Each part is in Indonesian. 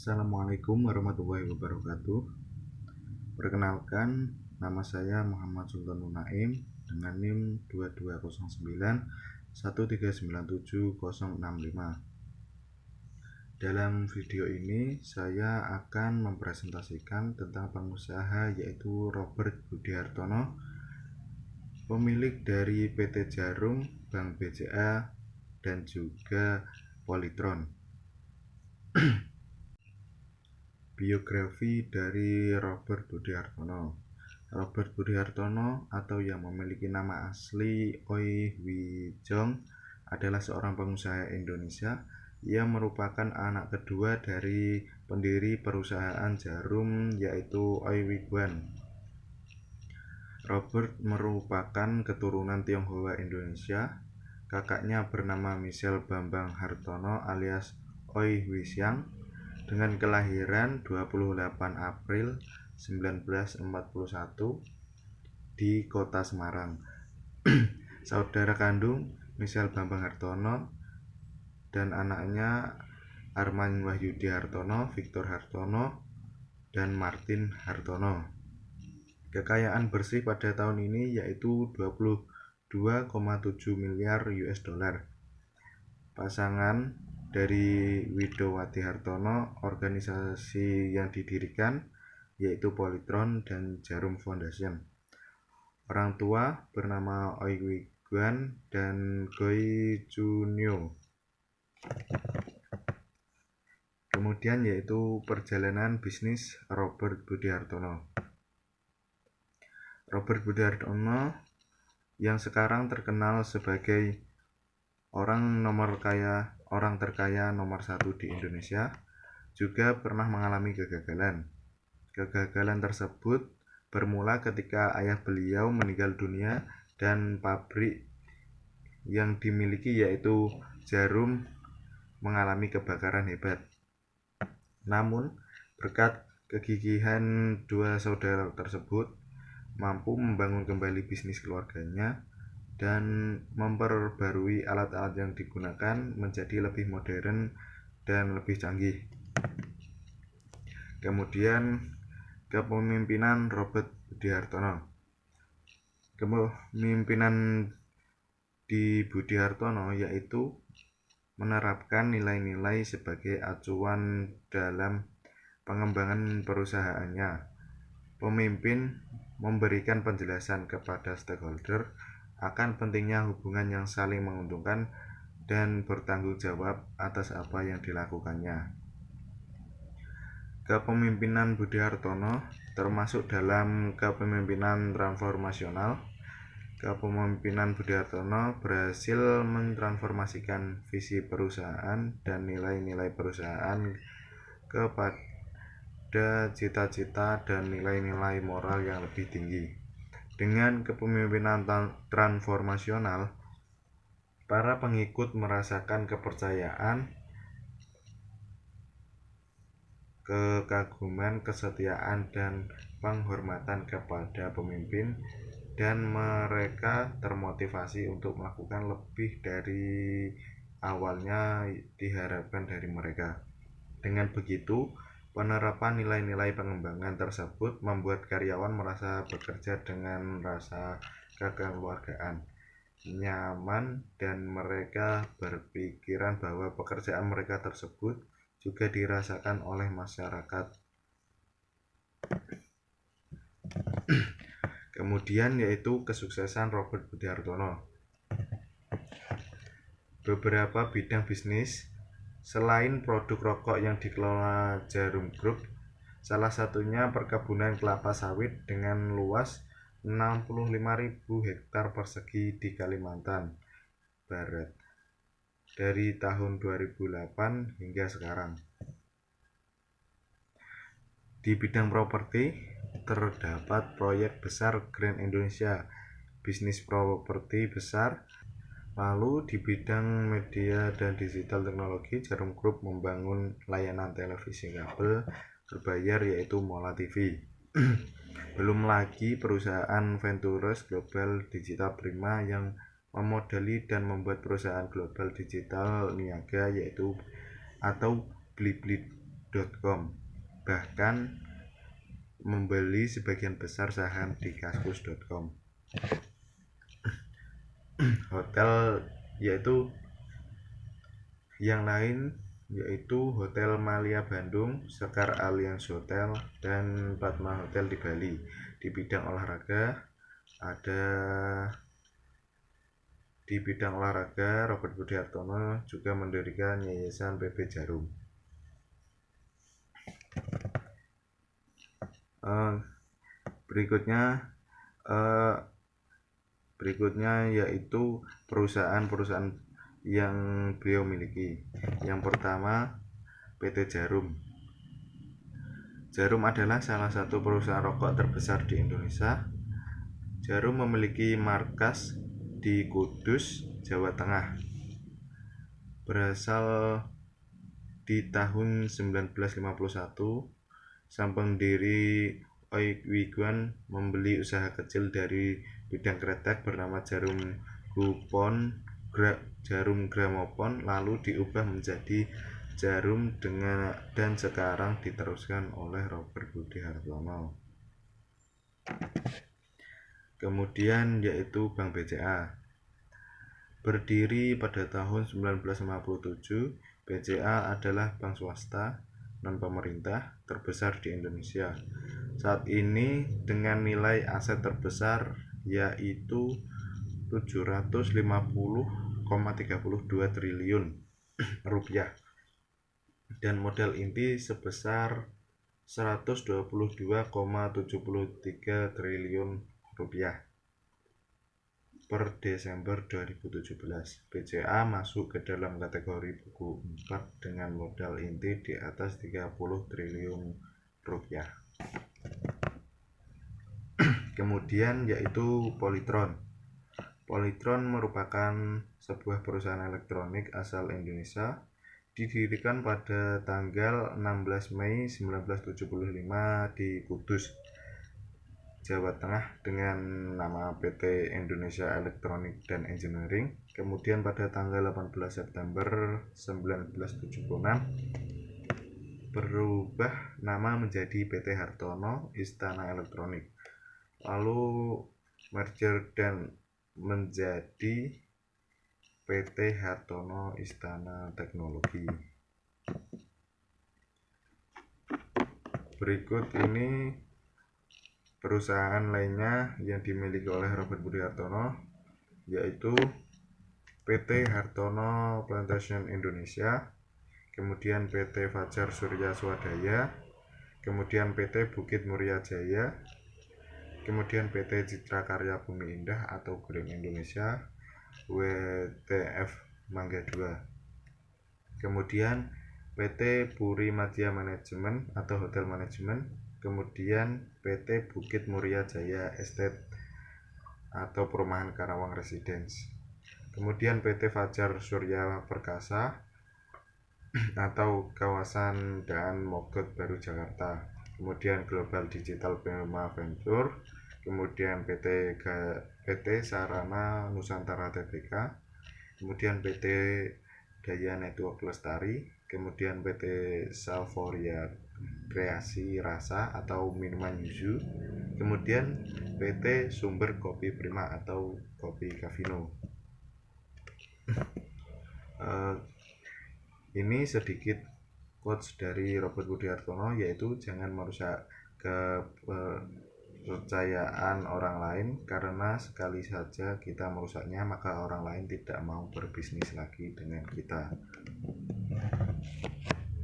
Assalamualaikum warahmatullahi wabarakatuh. Perkenalkan, nama saya Muhammad Sultanul Naim dengan NIM 2209139765. Dalam video ini saya akan mempresentasikan tentang pengusaha yaitu Robert Budi Hartono, pemilik dari PT Djarum, Bank BCA, dan juga Polytron. Biografi dari Robert Budi Hartono. Robert Budi Hartono atau yang memiliki nama asli Oi Wijong adalah seorang pengusaha Indonesia. Ia merupakan anak kedua dari pendiri perusahaan jarum yaitu Oi Wiguan. Robert merupakan keturunan Tionghoa Indonesia. Kakaknya bernama Michel Bambang Hartono alias Oi Wisyang dengan kelahiran 28 April 1941 di Kota Semarang. Saudara kandung Michel Bambang Hartono dan anaknya Arman Wahyudi Hartono, Victor Hartono, dan Martin Hartono. Kekayaan bersih pada tahun ini yaitu 22,7 miliar US dollar. Pasangan dari Widowati Hartono, organisasi yang didirikan yaitu Polytron dan Djarum Foundation. Orang tua bernama Oi Wiguan dan Goi Junyo. Kemudian yaitu perjalanan bisnis Robert Budi Hartono. Robert Budi Hartono yang sekarang terkenal sebagai orang terkaya nomor 1 di Indonesia, juga pernah mengalami kegagalan. Kegagalan tersebut bermula ketika ayah beliau meninggal dunia dan pabrik yang dimiliki yaitu Djarum mengalami kebakaran hebat. Namun, berkat kegigihan dua saudara tersebut mampu membangun kembali bisnis keluarganya dan memperbarui alat-alat yang digunakan menjadi lebih modern dan lebih canggih. Kemudian kepemimpinan Robert Budi Hartono. Kepemimpinan di Budi Hartono yaitu menerapkan nilai-nilai sebagai acuan dalam pengembangan perusahaannya. Pemimpin memberikan penjelasan kepada stakeholder akan pentingnya hubungan yang saling menguntungkan dan bertanggung jawab atas apa yang dilakukannya. Kepemimpinan Budi Hartono termasuk dalam kepemimpinan transformasional. Kepemimpinan Budi Hartono berhasil mentransformasikan visi perusahaan dan nilai-nilai perusahaan kepada cita-cita dan nilai-nilai moral yang lebih tinggi. Dengan kepemimpinan transformasional, para pengikut merasakan kepercayaan, kekaguman, kesetiaan, dan penghormatan kepada pemimpin, dan mereka termotivasi untuk melakukan lebih dari awalnya diharapkan dari mereka. Dengan begitu, penerapan nilai-nilai pengembangan tersebut membuat karyawan merasa bekerja dengan rasa kekeluargaan, nyaman, dan mereka berpikiran bahwa pekerjaan mereka tersebut juga dirasakan oleh masyarakat. Kemudian yaitu kesuksesan Robert Budi Hartono. Beberapa bidang bisnis selain produk rokok yang dikelola Djarum Group, salah satunya perkebunan kelapa sawit dengan luas 65.000 hektar persegi di Kalimantan Barat dari tahun 2008 hingga sekarang. Di bidang properti terdapat proyek besar Grand Indonesia, bisnis properti besar. Lalu di bidang media dan digital teknologi, Djarum Group membangun layanan televisi kabel berbayar yaitu Mola TV. Belum lagi perusahaan Ventures Global Digital Prima yang memodali dan membuat perusahaan global digital niaga yaitu atau Blibli. bahkan membeli sebagian besar saham di Kaskus.com. Hotel yaitu yang lain yaitu Hotel Malia Bandung, Sekar Alliance Hotel, dan Padma Hotel di Bali. Di bidang olahraga Robert Budi Hartono juga mendirikan Yayasan PB Jarum. Berikutnya yaitu perusahaan-perusahaan yang beliau miliki. Yang pertama, PT Jarum. Jarum adalah salah satu perusahaan rokok terbesar di Indonesia. Jarum memiliki markas di Kudus, Jawa Tengah. Berasal di tahun 1951, sang pendiri Oi Wiguan membeli usaha kecil dari bidang kretek bernama Jarum Gramopon, lalu diubah menjadi Jarum dan sekarang diteruskan oleh Robert Budi Hartono. Kemudian yaitu Bank BCA. Berdiri pada tahun 1957, BCA adalah bank swasta non-pemerintah terbesar di Indonesia. Saat ini dengan nilai aset terbesar yaitu 750,32 triliun rupiah dan modal inti sebesar 122,73 triliun rupiah. Per Desember 2017, BCA masuk ke dalam kategori buku 4 dengan modal inti di atas 30 triliun rupiah. Kemudian yaitu Polytron. Polytron merupakan sebuah perusahaan elektronik asal Indonesia, didirikan pada tanggal 16 Mei 1975 di Kudus, Jawa Tengah dengan nama PT Indonesia Elektronik dan Engineering. Kemudian pada tanggal 18 September 1976 berubah nama menjadi PT Hartono Istana Elektronik, lalu merger dan menjadi PT Hartono Istana Teknologi. Berikut ini perusahaan lainnya yang dimiliki oleh Robert Budi Hartono, yaitu PT Hartono Plantation Indonesia, kemudian PT Fajar Surya Swadaya, kemudian PT Bukit Muria Jaya, kemudian PT Citra Karya Bumi Indah atau Green Indonesia WTF Mangga 2, kemudian PT Puri Madya Manajemen atau Hotel Manajemen, kemudian PT Bukit Muria Jaya Estate atau Perumahan Karawang Residence, kemudian PT Fajar Surya Perkasa atau Kawasan Daan Mogot Baru Jakarta, kemudian Global Digital Prima Venture, kemudian PT Sarana Nusantara Tbk, kemudian PT Daya Network Lestari, kemudian PT Salvoria Kreasi Rasa atau minuman yuzu, kemudian PT Sumber Kopi Prima atau Kopi Kavino. Ini sedikit quotes dari Robert Budi Hartono, yaitu jangan merusak kepercayaan orang lain, karena sekali saja kita merusaknya maka orang lain tidak mau berbisnis lagi dengan kita.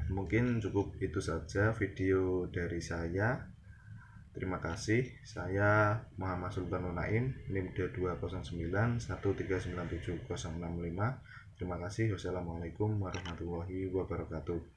Mungkin cukup itu saja video dari saya. Terima kasih. Saya Muhammad Sultan Nunain, NIM 220913970065. Terima kasih. Wassalamualaikum warahmatullahi wabarakatuh.